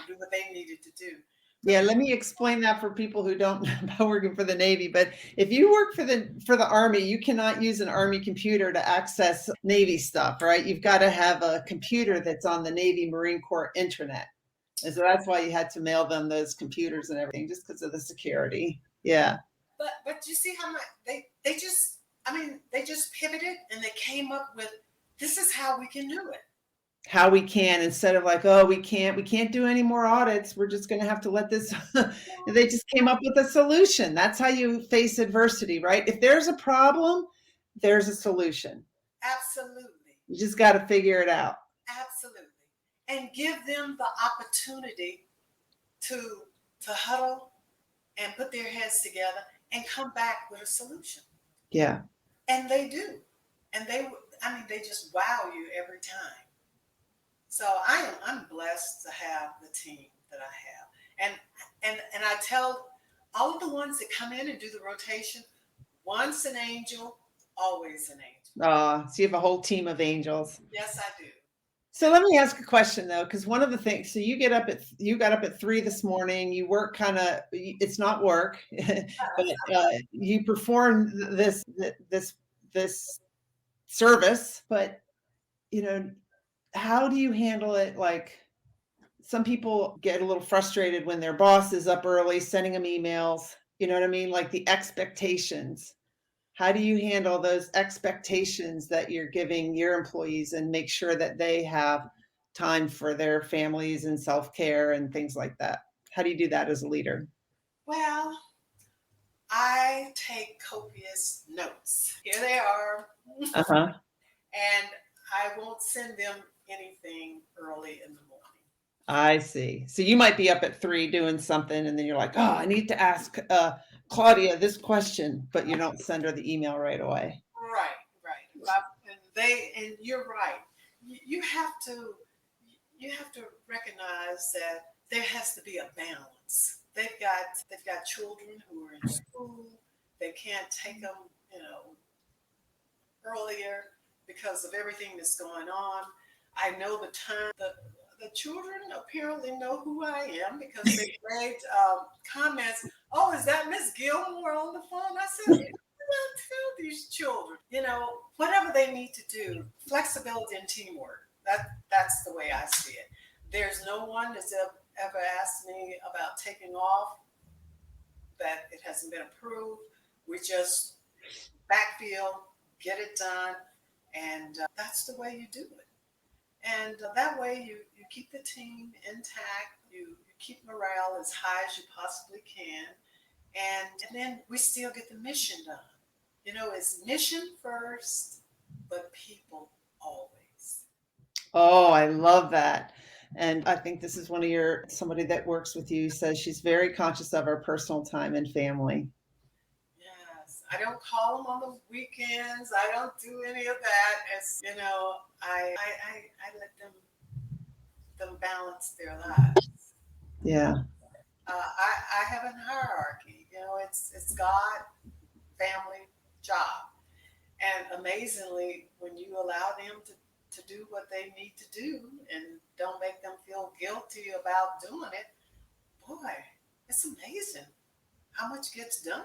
do what they needed to do. Yeah, let me explain that for people who don't know about working for the Navy. But if you work for the Army, you cannot use an Army computer to access Navy stuff, right? You've got to have a computer that's on the Navy Marine Corps intranet. And so that's why you had to mail them those computers and everything, just because of the security. Yeah. But you see how much they just pivoted and they came up with, this is how we can do it. How we can, instead of like, oh, we can't do any more audits. We're just going to have to let this. They just came up with a solution. That's how you face adversity, right? If there's a problem, there's a solution. Absolutely. You just got to figure it out. Absolutely. And give them the opportunity to huddle and put their heads together and come back with a solution. Yeah. And they do. And they just wow you every time. So I'm blessed to have the team that I have. And I tell all of the ones that come in and do the rotation, once an angel, always an angel. So you have a whole team of angels. Yes, I do. So let me ask a question though, because one of the things, so you got up at 3 this morning, you work it's not work, but you perform this service, but how do you handle it? Like, some people get a little frustrated when their boss is up early sending them emails, you know what I mean? Like the expectations. How do you handle those expectations that you're giving your employees and make sure that they have time for their families and self-care and things like that? How do you do that as a leader? Well, I take copious notes. Here they are. Uh-huh. And I won't send them anything early in the morning. I see. So you might be up at 3 doing something, and then you're like, oh, I need to ask Claudia this question, but you don't send her the email right away. Right. And you're right. You have to recognize that there has to be a balance. They've got children who are in school. They can't take them, earlier because of everything that's going on. I know the time. The children apparently know who I am because they made comments. Oh, is that Miss Gilmore on the phone? I said, what do I tell these children? Whatever they need to do, flexibility and teamwork. That's the way I see it. There's no one that's ever asked me about taking off that it hasn't been approved. We just backfill, get it done, and that's the way you do it. And that way you keep the team intact, you keep morale as high as you possibly can, and then we still get the mission done. It's mission first, but people always. Oh, I love that. And I think this is somebody that works with you says she's very conscious of her personal time and family. Yes, I don't call them on the weekends. I don't do any of that. As I let them balance their lives. Yeah. I have a hierarchy. It's God, family job. And amazingly, when you allow them to do what they need to do and don't make them feel guilty about doing it, boy, it's amazing how much gets done.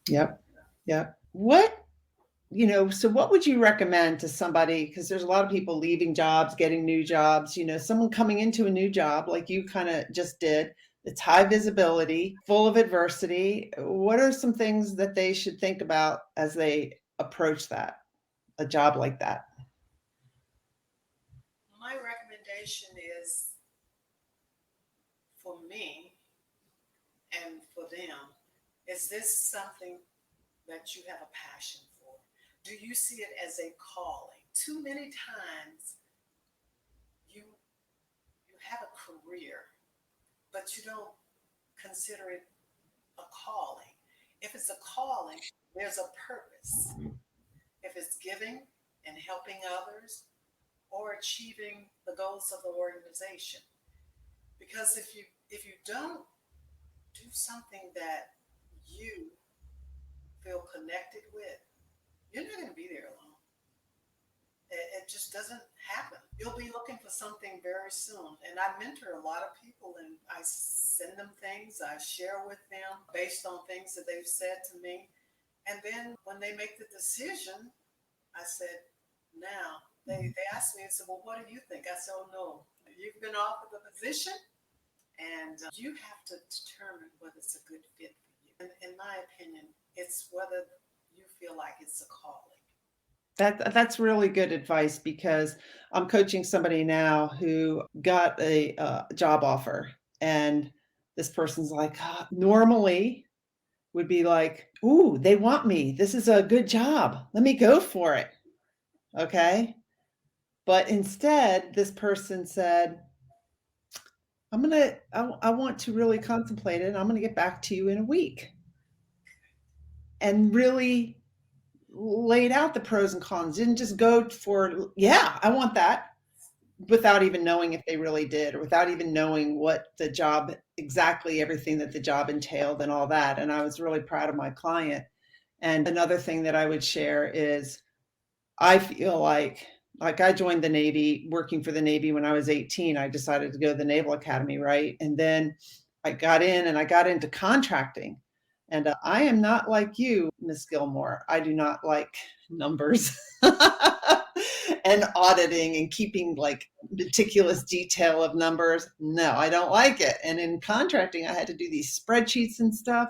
Yep. Yep. So what would you recommend to somebody? Because there's a lot of people leaving jobs, getting new jobs, someone coming into a new job like you kind of just did. It's high visibility, full of adversity. What are some things that they should think about as they approach a job like that? My recommendation is, for me and for them, is this something that you have a passion for? Do you see it as a calling? Too many times you have a career, but you don't consider it a calling. If it's a calling, there's a purpose. If it's giving and helping others or achieving the goals of the organization. Because if you don't do something that you feel connected with, you're not going to be there long. It just doesn't happen. You'll be looking for something very soon. And I mentor a lot of people, and I send them things, I share with them based on things that they've said to me. And then when they make the decision, I said, now, they asked me and said, well, what do you think? I said, oh, no, you've been offered the position, and you have to determine whether it's a good fit for you. And in my opinion, it's whether you feel like it's a calling. That's really good advice, because I'm coaching somebody now who got a job offer, and this person's like, normally would be like, ooh, they want me. This is a good job. Let me go for it. Okay. But instead, this person said, I want to really contemplate it. And I'm going to get back to you in a week. And really laid out the pros and cons, didn't just go for, yeah, I want that, without even knowing if they really did, or without even knowing what the job, exactly everything that the job entailed and all that. And I was really proud of my client. And another thing that I would share is, I feel like I joined the Navy, working for the Navy when I was 18. I decided to go to the Naval Academy, right? And then I got into contracting. And I am not like you, Miss Gilmore. I do not like numbers and auditing and keeping like meticulous detail of numbers. No, I don't like it. And in contracting, I had to do these spreadsheets and stuff.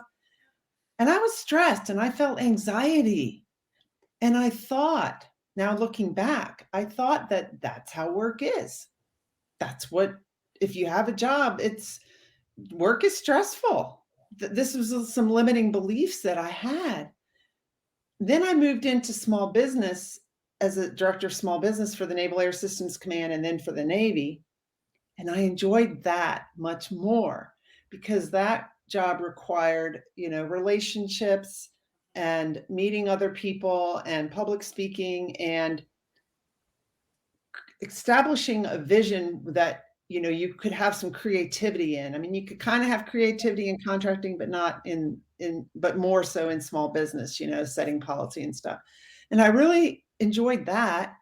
And I was stressed and I felt anxiety. And I thought, now looking back, I thought that that's how work is. That's what, if you have a job, work is stressful. This was some limiting beliefs that I had. Then I moved into small business as a director of small business for the Naval Air Systems Command and then for the Navy. And I enjoyed that much more, because that job required, relationships and meeting other people and public speaking and establishing a vision that, you could have some creativity in. I mean, you could kind of have creativity in contracting, but not but more so in small business, setting policy and stuff. And I really enjoyed that.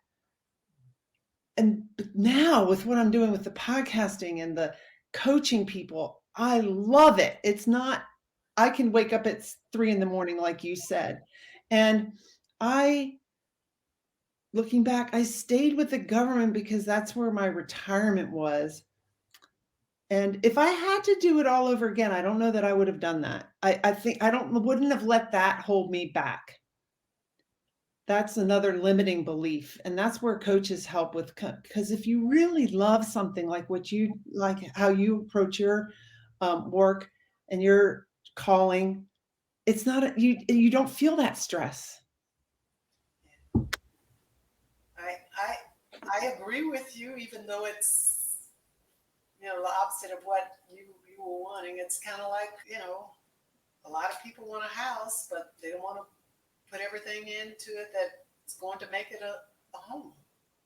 And now with what I'm doing with the podcasting and the coaching people, I love it. It's not, I can wake up at 3 a.m, like you said. And looking back, I stayed with the government because that's where my retirement was. And if I had to do it all over again, I don't know that I would have done that. I think wouldn't have let that hold me back. That's another limiting belief. And that's where coaches help with, because if you really love something like how you approach your work and your calling, it's not, you don't feel that stress. I agree with you, even though it's, the opposite of what you were wanting. It's kind of like, a lot of people want a house, but they don't want to put everything into it that's going to make it a home.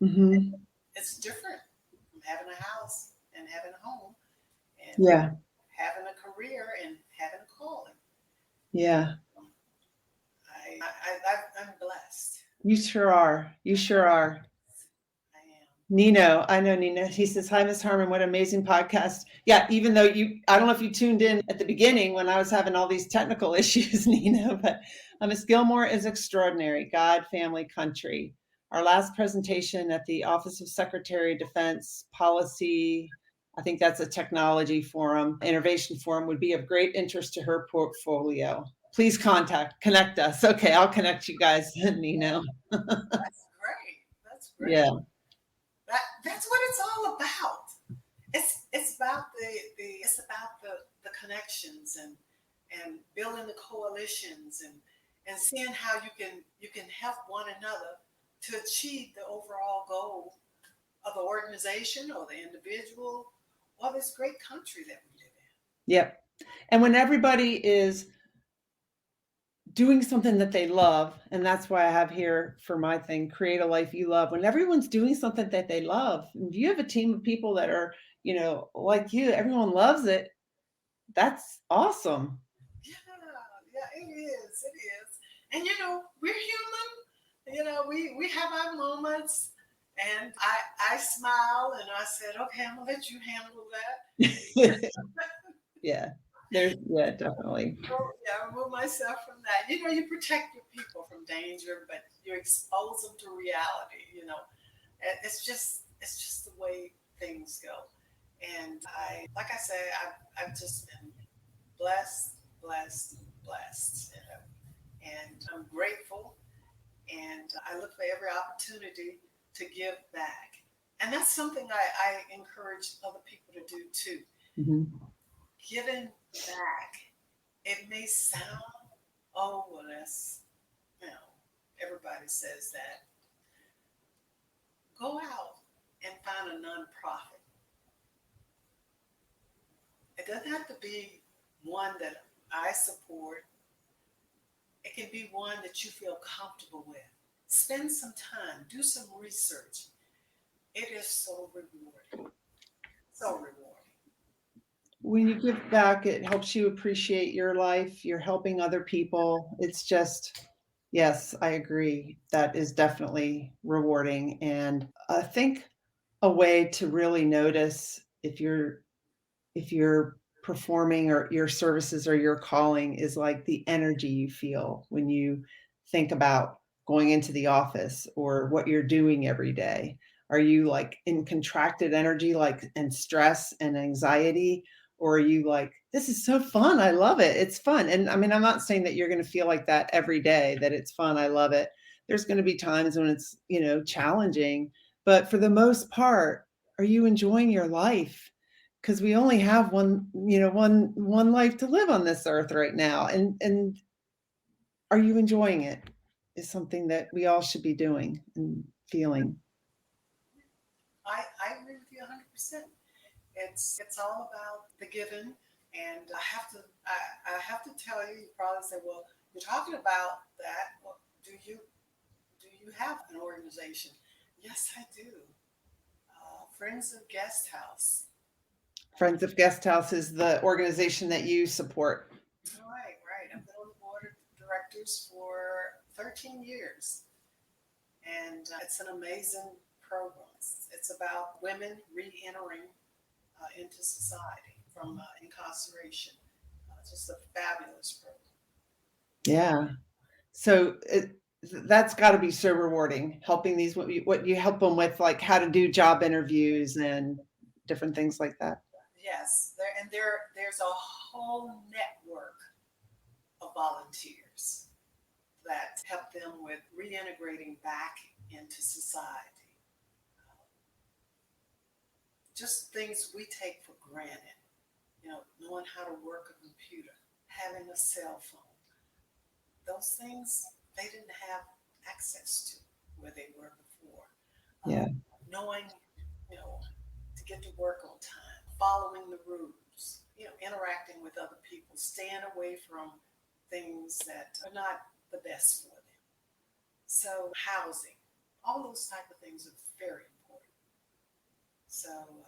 Mm-hmm. It's different from having a house and having a home, and yeah, having a career and having a calling. Yeah. I'm blessed. You sure are. You sure are. I am. Nino, I know Nino. He says, "Hi, Miss Harmon. What an amazing podcast." Yeah, even though I don't know if you tuned in at the beginning when I was having all these technical issues, Nino, but Miss Gilmore is extraordinary. God, family, country. Our last presentation at the Office of Secretary of Defense Policy, I think that's a technology forum, innovation forum, would be of great interest to her portfolio. Please connect us. Okay, I'll connect you guys, Nino. That's great. That's great. Yeah. That's what it's all about. It's about the connections and building the coalitions and seeing how you can help one another to achieve the overall goal of the organization or the individual or this great country that we live in. Yep. And when everybody is doing something that they love, and that's why I have here for my thing, create a life you love. When everyone's doing something that they love, if you have a team of people that are, like you, everyone loves it, that's awesome. Yeah, it is. It is. And we're human. We have our moments. And I smile and I said, okay, I'm gonna let you handle that. Yeah. Definitely. I remove myself from that. You protect your people from danger, but you expose them to reality. It's just the way things go. And like I say, I've just been blessed. And I'm grateful. And I look for every opportunity to give back. And that's something I encourage other people to do too. Mm-hmm. Giving back. It may sound, oh, well, that's, everybody says that. Go out and find a nonprofit. It doesn't have to be one that I support. It can be one that you feel comfortable with. Spend some time, do some research. It is so rewarding. So rewarding. When you give back, it helps you appreciate your life. You're helping other people. It's just, yes, I agree. That is definitely rewarding. And I think a way to really notice if you're performing or your services or your calling is like the energy you feel when you think about going into the office or what you're doing every day. Are you like in contracted energy, and stress and anxiety? Or are you like, this is so fun, I love it, it's fun? And I mean, I'm not saying that you're going to feel like that every day, that it's fun, I love it. There's going to be times when it's challenging, but for the most part, are you enjoying your life? Because we only have one life to live on this earth right now, and are you enjoying it is something that we all should be doing and feeling. I agree with you 100%. It's all about the giving, and I have to tell you. You probably say, "Well, you're talking about that. Well, do you have an organization?" Yes, I do. Friends of Guesthouse. Friends of Guesthouse is the organization that you support. Right. I've been on the board of directors for 13 years, and it's an amazing program. It's about women re-entering into society from incarceration. Just a fabulous program. Yeah. So that's got to be so rewarding, helping these, what you help them with, like how to do job interviews and different things like that. Yes, there's a whole network of volunteers that help them with reintegrating back into society. Just things we take for granted, knowing how to work a computer, having a cell phone. Those things they didn't have access to where they were before. Yeah. Knowing, to get to work on time, following the rules, interacting with other people, staying away from things that are not the best for them. So housing, all those type of things are very important. So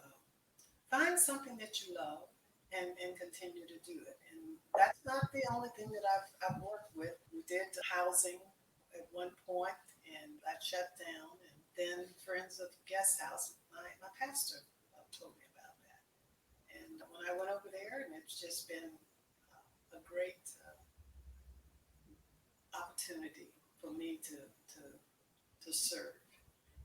find something that you love and continue to do it. And that's not the only thing that I've worked with. We did housing at one point, and that shut down. And then Friends of Guesthouse, my pastor told me about that. And when I went over there, and it's just been a great opportunity for me to serve.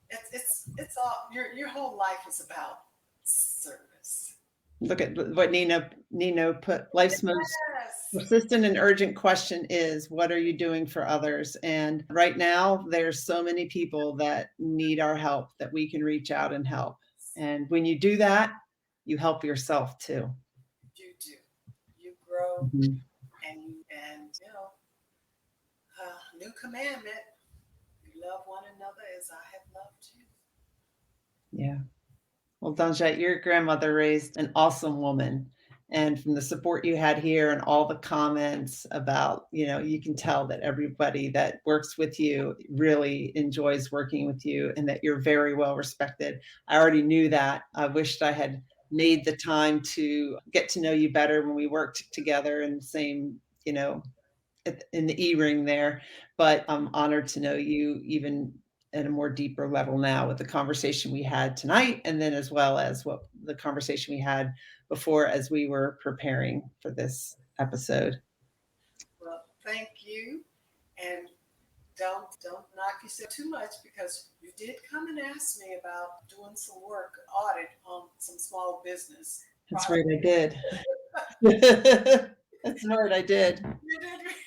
It's all your whole life is about service. Look at what Nino put. Life's most Yes. persistent and urgent question is, what are you doing for others? And right now, there's so many people that need our help that we can reach out and help. And when you do that, you help yourself too. You do. You grow, Mhm. and new commandment: you love one another as I have loved you. Yeah. Well, Donjette, your grandmother raised an awesome woman. And from the support you had here and all the comments about, you can tell that everybody that works with you really enjoys working with you and that you're very well respected. I already knew that. I wished I had made the time to get to know you better when we worked together in the same, in the E-ring there, but I'm honored to know you even at a more deeper level now with the conversation we had tonight, and then as well as what the conversation we had before as we were preparing for this episode. Well, thank you, and don't knock yourself too much, because you did come and ask me about doing some work, audit on some small business. That's right, I did. That's right, I did.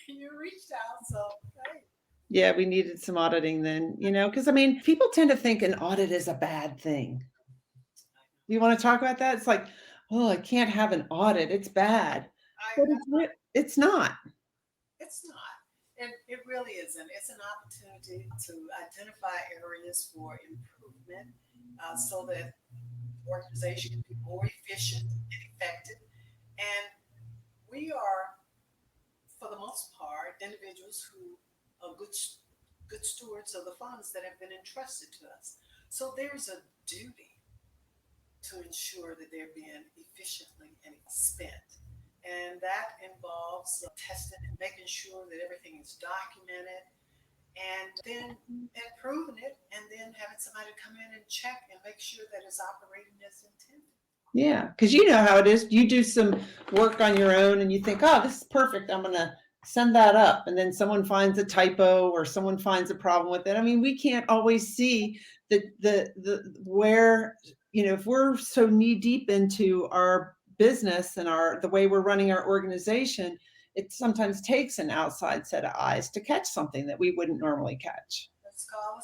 You reached out, so hey. Yeah, we needed some auditing then, because people tend to think an audit is a bad thing. You want to talk about that? It's like, oh, I can't have an audit. It's bad. But it's not. It's not. And it really isn't. It's an opportunity to identify areas for improvement, so that the organization can be more efficient and effective. And we are, for the most part, individuals who are good stewards of the funds that have been entrusted to us. So there's a duty to ensure that they're being efficiently and spent. And that involves testing and making sure that everything is documented, and then improving it, and then having somebody come in and check and make sure that it's operating as intended. Yeah, because you know how it is. You do some work on your own and you think, oh, this is perfect. I'm going to send that up. And then someone finds a typo or someone finds a problem with it. We can't always see the where, if we're so knee deep into our business and the way we're running our organization, it sometimes takes an outside set of eyes to catch something that we wouldn't normally catch. That's called a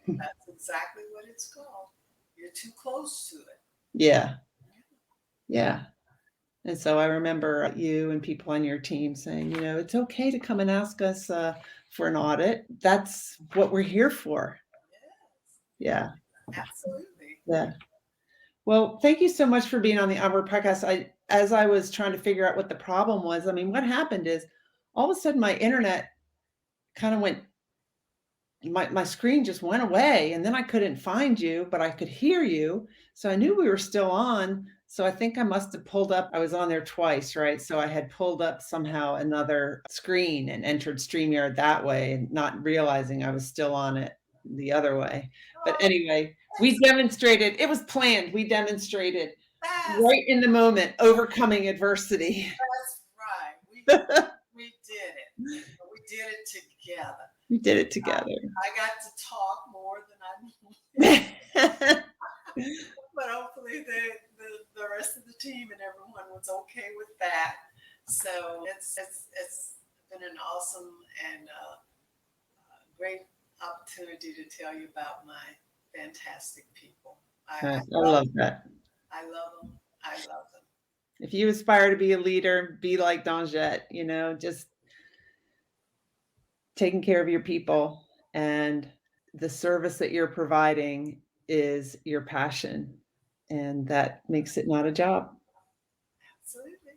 scotoma. That's exactly what it's called. You're too close to it. Yeah. Yeah. And so I remember you and people on your team saying, it's okay to come and ask us for an audit. That's what we're here for. Yes. Yeah. Absolutely. Yeah. Well, thank you so much for being on the Onward podcast. As I was trying to figure out what the problem was, what happened is all of a sudden my internet kind of went, my screen just went away, and then I couldn't find you, but I could hear you. So I knew we were still on. So I think I must have pulled up, I was on there twice, right? So I had pulled up somehow another screen and entered StreamYard that way, and not realizing I was still on it the other way. But anyway, we demonstrated, it was planned. We demonstrated right in the moment, overcoming adversity. That's right. We did it. We did it together. We did it together. I got to talk more than I normally. But hopefully the rest of the team and everyone was okay with that. So it's been an awesome and great opportunity to tell you about my fantastic people. I love that. I love them. I love them. If you aspire to be a leader, be like Donjette, just taking care of your people, and the service that you're providing is your passion, and that makes it not a job. Absolutely.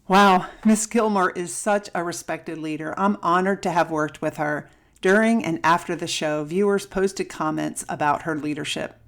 Wow, Miss Gilmore is such a respected leader. I'm honored to have worked with her. During and after the show, viewers posted comments about her leadership.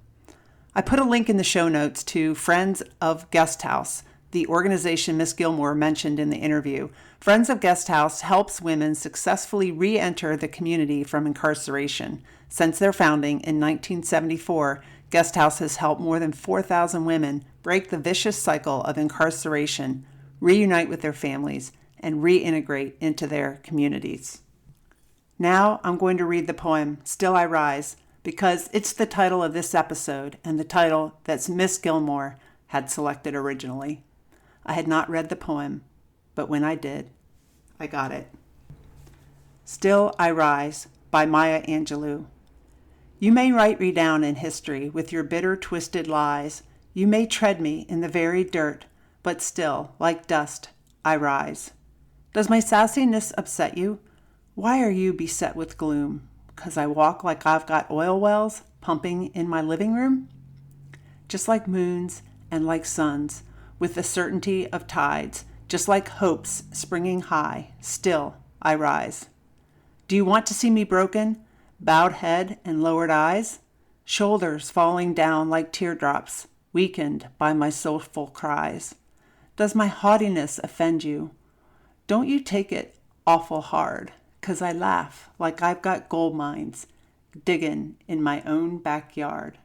I put a link in the show notes to Friends of Guesthouse, the organization Miss Gilmore mentioned in the interview. Friends of Guesthouse helps women successfully re-enter the community from incarceration. Since their founding in 1974, Guesthouse has helped more than 4,000 women break the vicious cycle of incarceration, reunite with their families, and reintegrate into their communities. Now I'm going to read the poem, Still I Rise, because it's the title of this episode and the title that Miss Gilmore had selected originally. I had not read the poem, but when I did, I got it. Still I Rise by Maya Angelou. You may write me down in history with your bitter, twisted lies. You may tread me in the very dirt, but still, like dust, I rise. Does my sassiness upset you? Why are you beset with gloom? 'Cause I walk like I've got oil wells pumping in my living room? Just like moons and like suns, with the certainty of tides, just like hopes springing high, still I rise. Do you want to see me broken, bowed head and lowered eyes, shoulders falling down like teardrops, weakened by my soulful cries? Does my haughtiness offend you? Don't you take it awful hard, 'cause I laugh like I've got gold mines digging in my own backyard.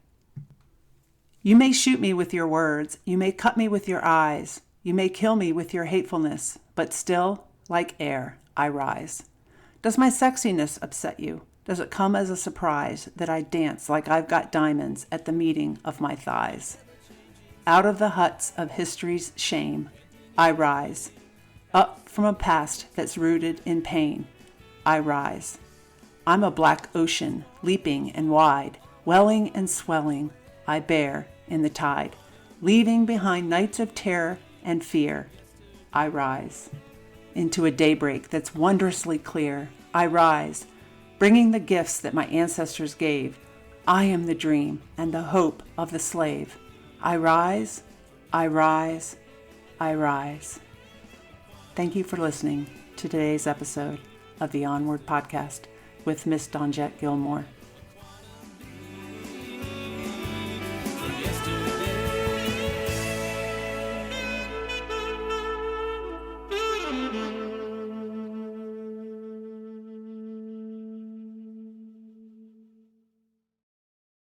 You may shoot me with your words, you may cut me with your eyes, you may kill me with your hatefulness, but still, like air, I rise. Does my sexiness upset you? Does it come as a surprise that I dance like I've got diamonds at the meeting of my thighs? Out of the huts of history's shame, I rise. Up from a past that's rooted in pain, I rise. I'm a black ocean, leaping and wide, welling and swelling, I bear in the tide. Leaving behind nights of terror and fear, I rise. Into a daybreak that's wondrously clear, I rise, bringing the gifts that my ancestors gave. I am the dream and the hope of the slave. I rise, I rise, I rise. Thank you for listening to today's episode of the Onward Podcast with Miss Donjette Gilmore.